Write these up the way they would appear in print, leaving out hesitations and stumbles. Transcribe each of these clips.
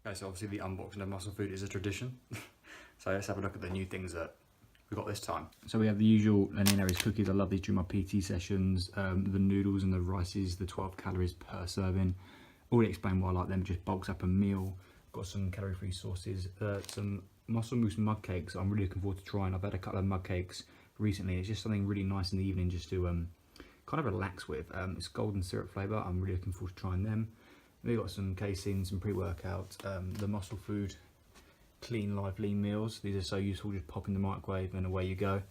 Okay, so obviously the unboxing of muscle food is a tradition. So let's have a look at the new things that we got this time. So we have the usual Lenny Harry's cookies. I love these during my PT sessions. The noodles and the rices, the 12 calories per serving. Already explained why I like them, just bulks up a meal. Got some calorie-free sauces, some muscle mousse mug cakes I'm really looking forward to trying. I've had a couple of mug cakes recently. It's just something really nice in the evening just to kind of relax with. It's golden syrup flavour. I'm really looking forward to trying them. We've got some casein, some pre-workout, the muscle food, clean live lean meals. These are so useful, just pop in the microwave and away you go.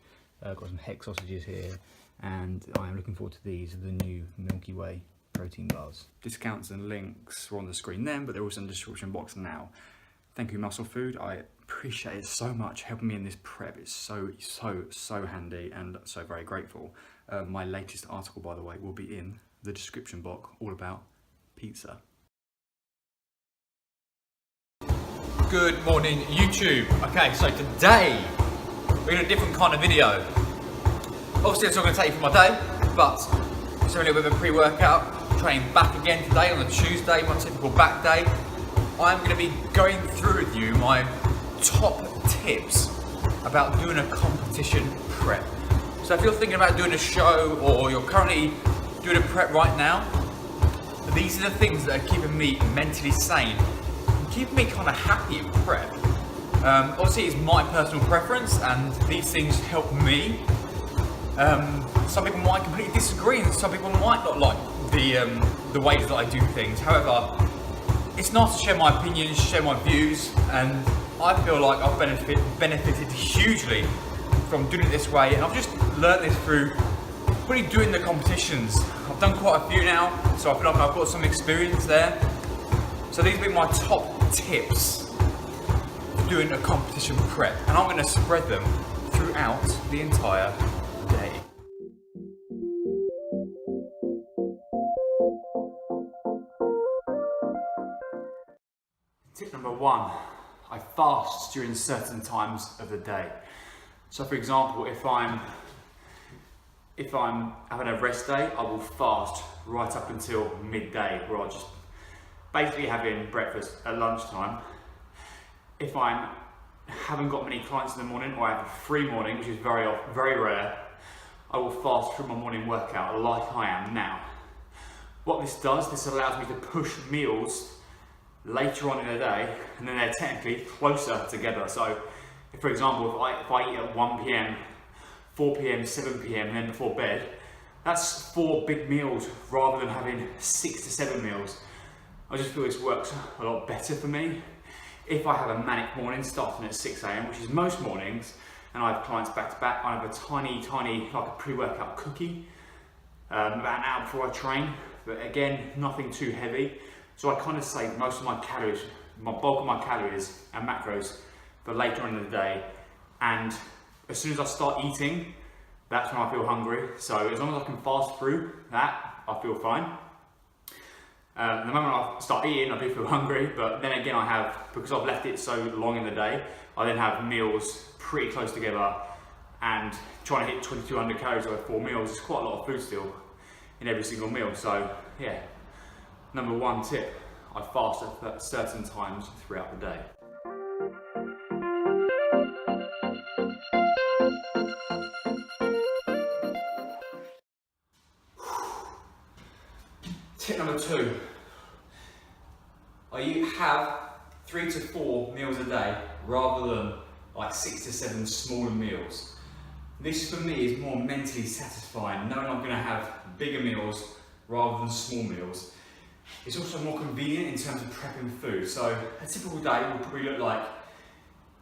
Got some hex sausages here, and I am looking forward to these, the new Milky Way protein bars. Discounts and links are on the screen then, but they're also in the description box now. Thank you, Muscle Food. I appreciate it so much, helping me in this prep. It's so handy, and so very grateful. My latest article, by the way, will be in the description box, all about pizza. Good morning, YouTube. Okay, so today we're in a different kind of video. Obviously it's not going to take you for my day, but it's only a little bit of a pre-workout. Training back again today on a Tuesday, my typical back day. I'm going to be going through with you my top tips about doing a competition prep. So if you're thinking about doing a show, or you're currently doing a prep right now, these are the things that are keeping me mentally sane, keeping me kind of happy in prep. Obviously it's my personal preference, and these things help me. Some people might completely disagree, and some people might not like the ways that I do things. However, it's nice to share my opinions, share my views, and I feel like I've benefited hugely from doing it this way, and I've just learned this through really doing the competitions. I've done quite a few now, so I feel like I've got some experience there. So these will be my top tips for doing a competition prep, and I'm going to spread them throughout the entire day. Tip number one, I fast during certain times of the day. So for example, if I'm having a rest day, I will fast right up until midday, where I'll just basically having breakfast at lunchtime. If I haven't got many clients in the morning, or I have a free morning, which is very rare, I will fast through my morning workout like I am now. What this does, this allows me to push meals later on in the day, and then they're technically closer together. So, if, for example, if I eat at 1 p.m, 4 p.m, 7 p.m, and then before bed, that's 4 big meals rather than having 6 to 7 meals. I just feel this works a lot better for me. If I have a manic morning starting at 6 a.m, which is most mornings, and I have clients back to back, I have a tiny, like a pre-workout cookie, about an hour before I train, but again, nothing too heavy. So I kind of save most of my calories, my bulk of my calories and macros for later on in the day. And as soon as I start eating, that's when I feel hungry. So as long as I can fast through that, I feel fine. The moment I start eating, I do feel hungry, but then again because I've left it so long in the day, I then have meals pretty close together, and trying to hit 2200 calories over 4 meals is quite a lot of food still in every single meal. So yeah, number one tip, I fast at certain times throughout the day. Tip number two, you have 3 to 4 meals a day rather than like 6 to 7 smaller meals. This for me is more mentally satisfying, knowing I'm going to have bigger meals rather than small meals. It's also more convenient in terms of prepping food. So a typical day will probably look like,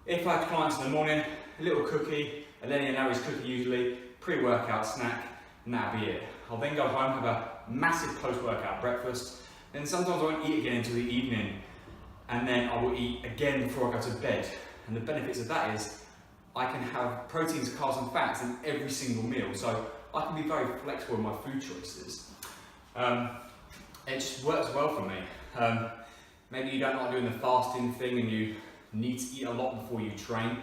if I had clients in the morning, a little cookie, a Lenny Harry's cookie usually, pre-workout snack, and that'll be it. I'll then go home, have a massive post-workout breakfast, then sometimes I won't eat again until the evening, and then I will eat again before I go to bed. And the benefits of that is I can have proteins, carbs and fats in every single meal, so I can be very flexible in my food choices. It just works well for me. Maybe you don't like doing the fasting thing and you need to eat a lot before you train,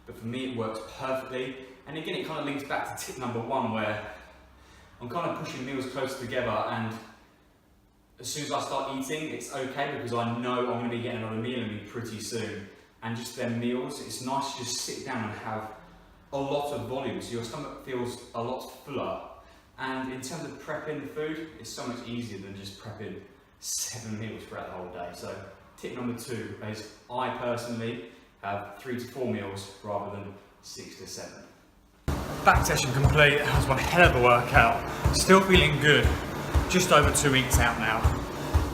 but for me it works perfectly. And again, it kind of links back to tip number one, where I'm kind of pushing meals close together, and as soon as I start eating, it's okay because I know I'm going to be getting another meal in me pretty soon. And just them meals, it's nice to just sit down and have a lot of volume, so your stomach feels a lot fuller. And in terms of prepping the food, it's so much easier than just prepping 7 meals throughout the whole day. So tip number 2 is I personally have 3 to 4 meals rather than 6 to 7. Back session complete. That was one hell of a workout. Still feeling good. Just over 2 weeks out now.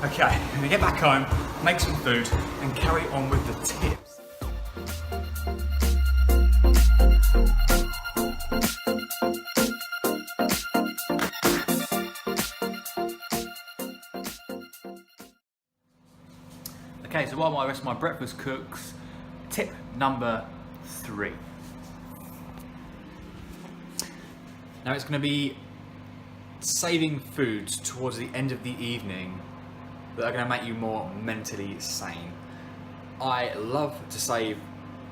Okay, I'm gonna get back home, make some food, and carry on with the tips. Okay, so while my rest of my breakfast cooks, tip number 3. Now it's going to be saving foods towards the end of the evening that are going to make you more mentally sane. I love to save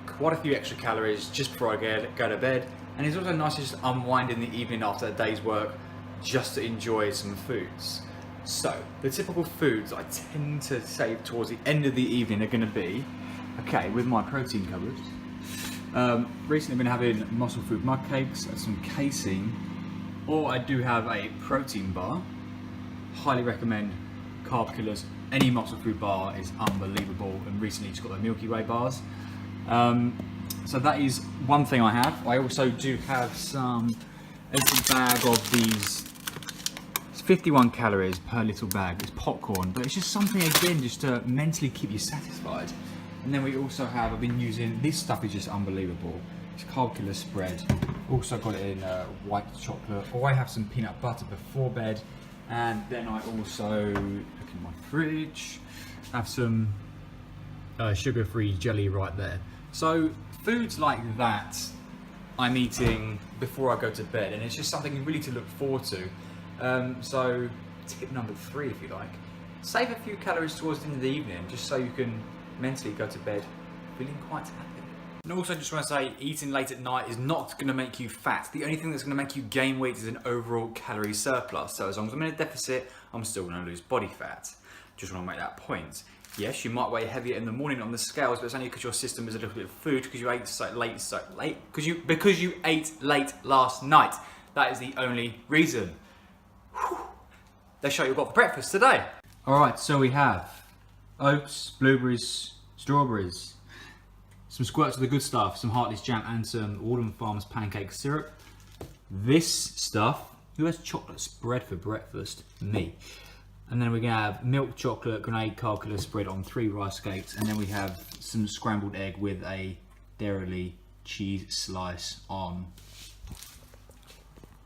quite a few extra calories just before I go to bed, and it's also nice to just unwind in the evening after a day's work just to enjoy some foods. So, the typical foods I tend to save towards the end of the evening are going to be, okay, with my protein cupboard. Recently I've been having muscle food mud cakes, some casein, or I do have a protein bar. Highly recommend Carb Killers. Any muscle food bar is unbelievable, and recently just got the Milky Way bars. So that is one thing I have. I also do have a little bag of these. 51 calories per little bag. It's popcorn, but it's just something again just to mentally keep you satisfied. And then we also have, I've been using, this stuff is just unbelievable. It's Carb Killer spread. Also got it in white chocolate, or I have some peanut butter before bed. And then I also, look in my fridge, have some sugar-free jelly right there. So foods like that I'm eating before I go to bed, and it's just something really to look forward to. So tip number 3, if you like, save a few calories towards the end of the evening just so you can mentally go to bed feeling quite happy. And also just want to say, eating late at night is not going to make you fat. The only thing that's going to make you gain weight is an overall calorie surplus. So as long as I'm in a deficit, I'm still going to lose body fat. Just want to make that point. Yes, you might weigh heavier in the morning on the scales, but it's only because your system is a little bit of food because you ate so late, because you ate late last night. That is the only reason. Let's show you what we've got for breakfast today. Alright, so we have oats, blueberries, strawberries, some squirts of the good stuff, some Hartley's jam, and some Walden Farms pancake syrup. This stuff, who has chocolate spread for breakfast? Me. And then we're going to have milk chocolate grenade Carb Killer spread on 3 rice cakes, and then we have some scrambled egg with a Dairy cheese slice on.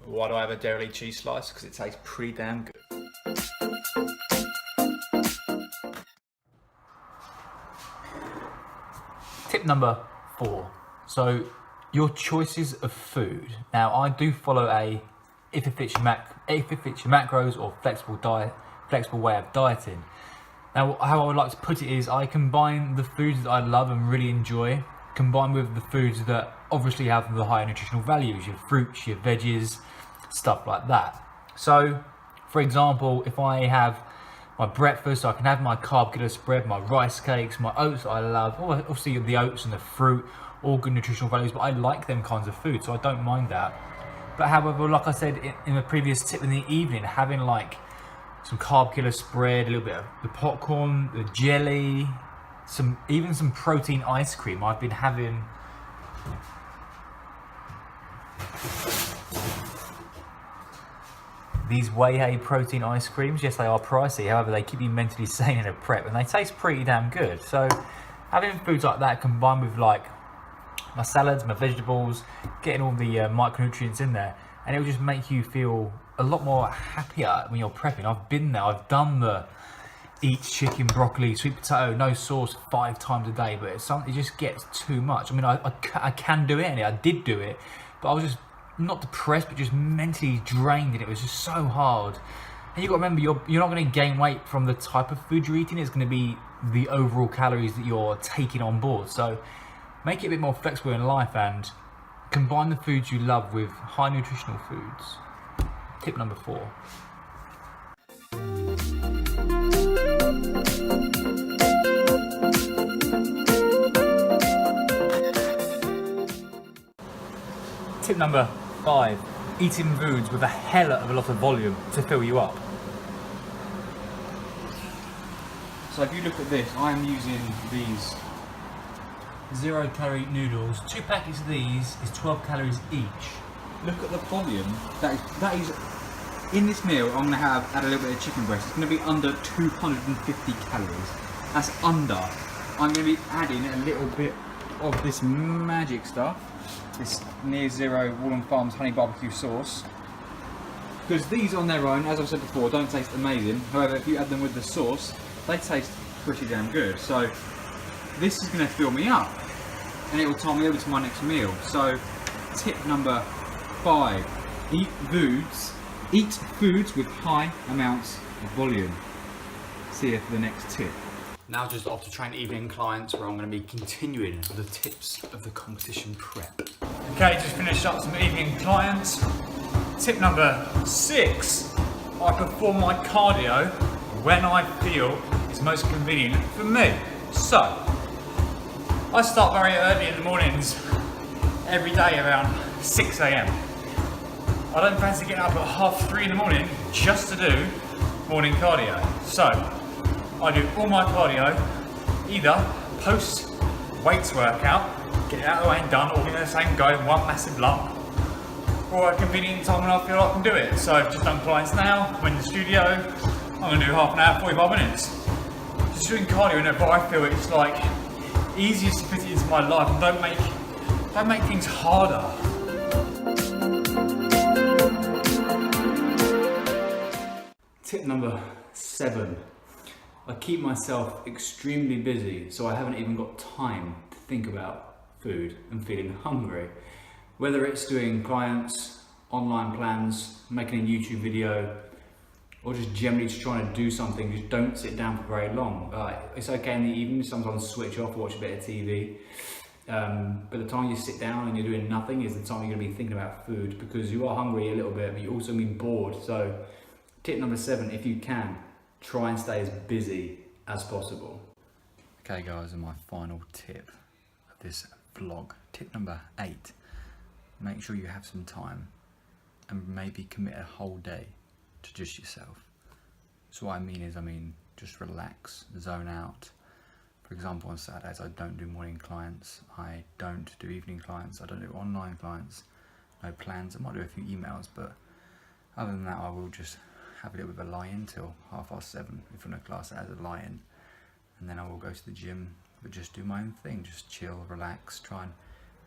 Why do I have a Dairy cheese slice? Because it tastes pretty damn good. Tip number 4. So your choices of food. Now I do follow a if it fits your macros or flexible way of dieting. Now how I would like to put it is I combine the foods that I love and really enjoy, combined with the foods that obviously have the higher nutritional values, your fruits, your veggies, stuff like that. So for example, if I have my breakfast, I can have my Carb Killer spread, my rice cakes, my oats that I love, obviously the oats and the fruit, all good nutritional values, but I like them kinds of food, so I don't mind that. But however, like I said in the previous tip, in the evening, having like some Carb Killer spread, a little bit of the popcorn, the jelly, even some protein ice cream. I've been having these whey protein ice creams. Yes, they are pricey, however they keep you mentally sane in a prep, and they taste pretty damn good. So having foods like that combined with like my salads, my vegetables, getting all the micronutrients in there, and it will just make you feel a lot more happier when you're prepping. I've been there, I've done the eat chicken, broccoli, sweet potato, no sauce 5 times a day, but it just gets too much. I mean, I can do it, and I did do it, but I was just not depressed, but just mentally drained, and it was just so hard. And you've got to remember, you're not going to gain weight from the type of food you're eating. It's going to be the overall calories that you're taking on board. So make it a bit more flexible in life and combine the foods you love with high nutritional foods. Tip number 4. Tip number 5, eating foods with a hell of a lot of volume to fill you up. So if you look at this, I am using these 0 calorie noodles. 2 packets of these is 12 calories each. Look at the volume. That is in this meal. I'm going to add a little bit of chicken breast. It's going to be under 250 calories. That's under. I'm going to be adding a little bit of this magic stuff, this Near Zero Wallen Farms honey barbecue sauce. Because these on their own, as I've said before, don't taste amazing. However, if you add them with the sauce, they taste pretty damn good. So this is going to fill me up, and it will tie me over to my next meal. So tip number 5, eat foods with high amounts of volume. See you for the next tip. Now just off to train evening clients, where I'm going to be continuing the tips of the competition prep. Okay, just finished up some evening clients. Tip number 6, I perform my cardio when I feel it's most convenient for me. So, I start very early in the mornings, every day around 6 AM. I don't fancy getting up at 3:30 in the morning just to do morning cardio. So, I do all my cardio either post weights workout, get it out of the way and done, all in the same go in one massive lump, or a convenient time when I feel I can do it. So I've just done clients now, I'm in the studio, I'm going to do half an hour, 45 minutes. Just doing cardio whenever I feel it's like easiest to fit it into my life, and don't make things harder. Tip number 7. I keep myself extremely busy, so I haven't even got time to think about food and feeling hungry. Whether it's doing clients, online plans, making a YouTube video, or just generally just trying to do something, just don't sit down for very long. It's okay in the evening, sometimes switch off, watch a bit of TV. But the time you sit down and you're doing nothing is the time you're going to be thinking about food, because you are hungry a little bit, but you're also going to be bored. So tip number 7, if you can, try and stay as busy as possible. Okay guys, and my final tip of this vlog, tip number 8, make sure you have some time and maybe commit a whole day to just yourself. So what I mean is, just relax, zone out. For example, on Saturdays I don't do morning clients, I don't do evening clients, I don't do online clients, no plans. I might do a few emails, but other than that I will just have a little bit of a lie-in till 7:30 if I'm in a class that has a lie-in, and then I will go to the gym, but just do my own thing, just chill, relax, try and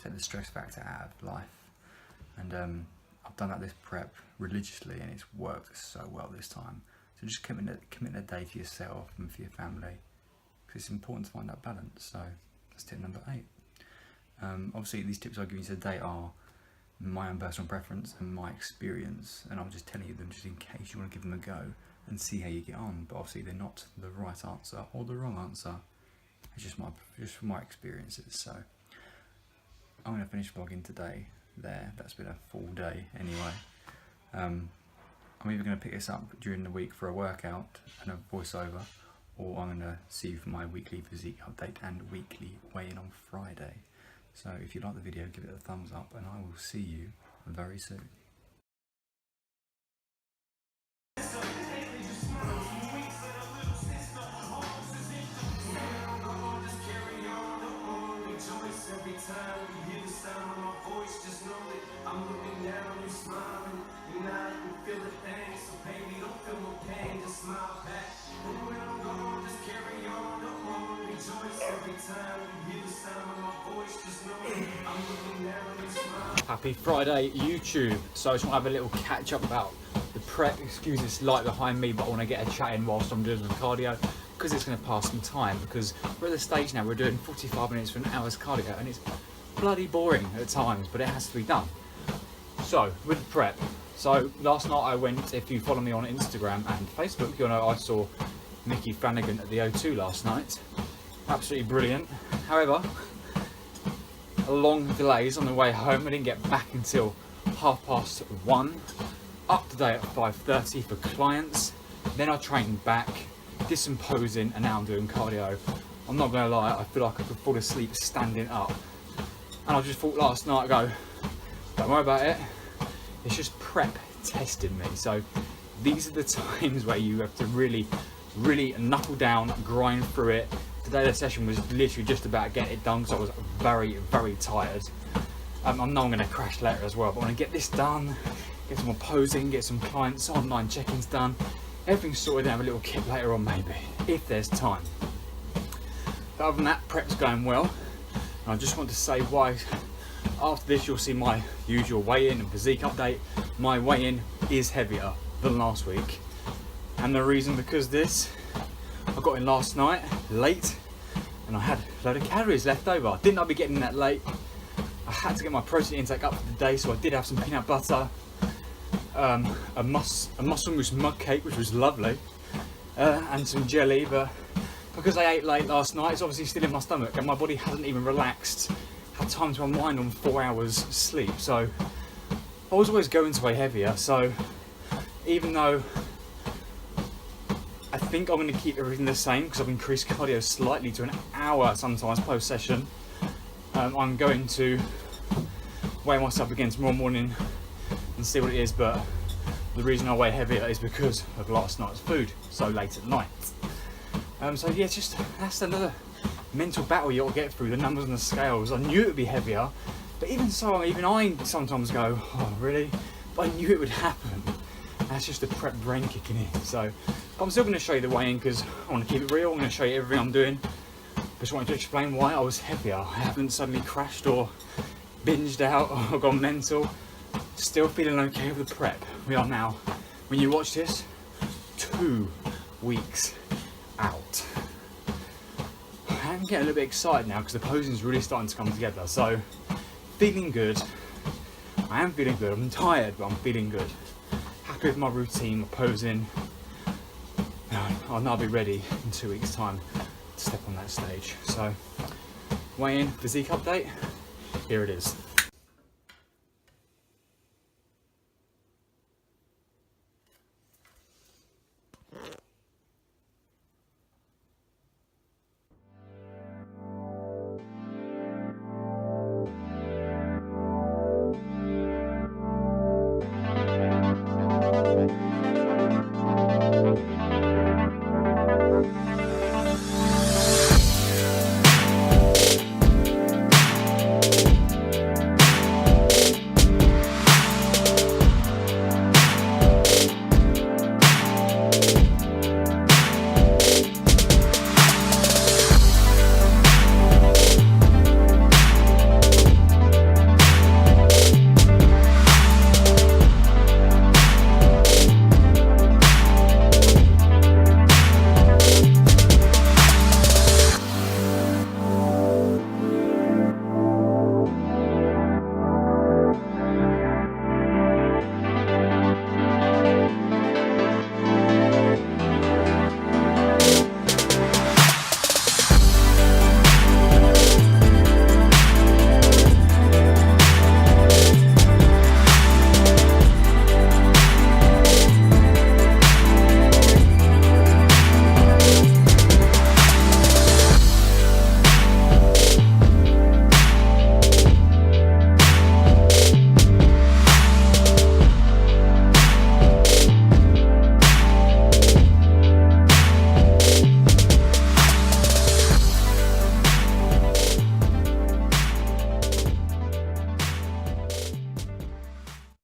take the stress factor out of life. And I've done that this prep religiously, and it's worked so well this time. So just commit a day to yourself and for your family, because it's important to find that balance. So that's tip number 8. Obviously these tips I give you today are my own personal preference and my experience, and I'm just telling you them just in case you want to give them a go and see how you get on. But obviously they're not the right answer or the wrong answer. It's just from my experiences. So I'm going to finish vlogging today there. That's been a full day anyway. I'm either going to pick this up during the week for a workout and a voiceover, or I'm going to see you for my weekly physique update and weekly weigh-in on Friday. So if you like the video, give it a thumbs up, and I will see you very soon. Happy Friday YouTube. So I just want to have a little catch up about the prep. Excuse this light behind me, but I want to get a chat in whilst I'm doing some cardio, because it's going to pass some time, because we're at the stage now we're doing 45 minutes for an hour's cardio, and it's bloody boring at times, but it has to be done. So with the prep, so last night I went, if you follow me on Instagram and Facebook, you'll know I saw Mickey Flanagan at the O2 last night. Absolutely brilliant. However, long delays on the way home. I didn't get back until 1:30. Up today at 5:30 for clients. Then I trained back, did some posing, and now I'm doing cardio. I'm not gonna lie, I feel like I could fall asleep standing up. And I just thought last night, Don't worry about it. It's just prep testing me. So these are the times where you have to really knuckle down, grind through it. Today the session was literally just about getting it done because I was very tired. I know I'm going to crash later as well, but I want to get this done, get some more posing, get some clients online check-ins done, everything sorted and have a little kit later on maybe, if there's time. But other than that, prep's going well. And I just want to say why after this you'll see my usual weigh-in and physique update. My weigh-in is heavier than last week. And the reason because I got in last night late and I had a load of calories left over. I didn't know I'd be getting that late. I had to get my protein intake up for the day, so I did have some peanut butter, a muscle mousse mug cake, which was lovely, and some jelly, but because I ate late last night, it's obviously still in my stomach and my body hasn't even relaxed, had time to unwind on 4 hours sleep. So I was always going to weigh heavier, so even though I think I'm going to keep everything the same because I've increased cardio slightly to an hour sometimes post session, I'm going to weigh myself again tomorrow morning and see what it is. But the reason I weigh heavier is because of last night's food so late at night. So yeah, that's another mental battle you got to get through, the numbers on the scales. I knew it would be heavier, but even so, even I sometimes go, oh really? But I knew it would happen. That's just the prep brain kicking in. So but I'm still going to show you the weigh-in because I want to keep it real. I'm going to show you everything I'm doing. Just wanted to explain why I was heavier. I haven't suddenly crashed or binged out or gone mental. Still feeling okay with the prep. We are now, when you watch this, 2 weeks out. I'm getting a little bit excited now because the posing is really starting to come together. So feeling good. I am feeling good. I'm tired, but I'm feeling good. Happy with my routine, my posing. I'll now be ready in 2 weeks' time to step on that stage. So, weigh-in, physique update, here it is.